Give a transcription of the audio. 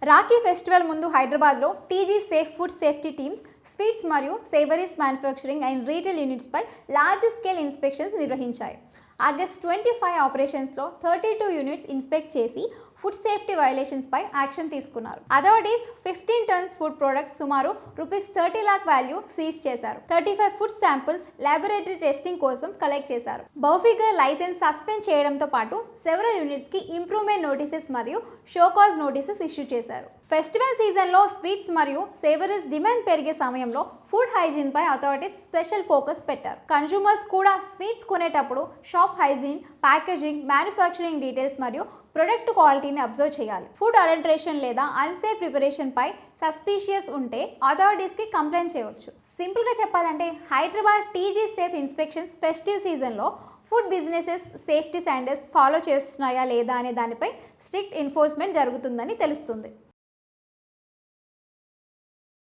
Rakhi festival ముందు హైదరాబాద్లో TG safe food safety teams sweets మరియు సేవరీస్ మ్యానుఫ్యాక్చరింగ్ అండ్ రీటైల్ యూనిట్స్పై లార్జ్ స్కేల్ ఇన్స్పెక్షన్స్ నిర్వహించాయి. ఆగస్ట్ 25 ఆపరేషన్స్లో 32 యూనిట్స్ ఇన్స్పెక్ట్ చేసి ఫుడ్ సేఫ్టీ వైలేషన్స్పై యాక్షన్ తీసుకున్నారు. అథారిటీస్ 15 టన్స్ ఫుడ్ ప్రొడక్ట్స్ సుమారు ₹30 lakh వాల్యూ సీజ్ చేశారు. 35 ఫుడ్ శాంపిల్స్ ల్యాబొరేటరీ టెస్టింగ్ కోసం కలెక్ట్ చేశారు. బౌఫిగర్ లైసెన్స్ సస్పెండ్ చేయడంతో పాటు సెవెరల్ యూనిట్స్కి ఇంప్రూవ్మెంట్ నోటీసెస్ మరియు షోకాజ్ నోటీసెస్ ఇష్యూ చేశారు. ఫెస్టివల్ సీజన్లో స్వీట్స్ మరియు సేవరీస్ డిమాండ్ పెరిగే సమయంలో ఫుడ్ హైజీన్పై అథారిటీస్ స్పెషల్ ఫోకస్ పెట్టారు. కన్జ్యూమర్స్ కూడా స్వీట్స్ కొనేటప్పుడు shop hygiene, packaging, manufacturing details మరియు ప్రొడక్ట్ క్వాలిటీని అబ్జర్వ్ చేయాలి. ఫుడ్ అడల్టరేషన్ లేదా అన్సేఫ్ ప్రిపరేషన్పై సస్పీషియస్ ఉంటే అథారిటీస్కి కంప్లైంట్ చేయవచ్చు. సింపుల్గా చెప్పాలంటే Hyderabad TG safe inspections festive సీజన్లో food businesses safety standards follow చేస్తున్నాయా లేదా అనే దానిపై స్ట్రిక్ట్ ఎన్ఫోర్స్మెంట్ జరుగుతుందని తెలుస్తుంది.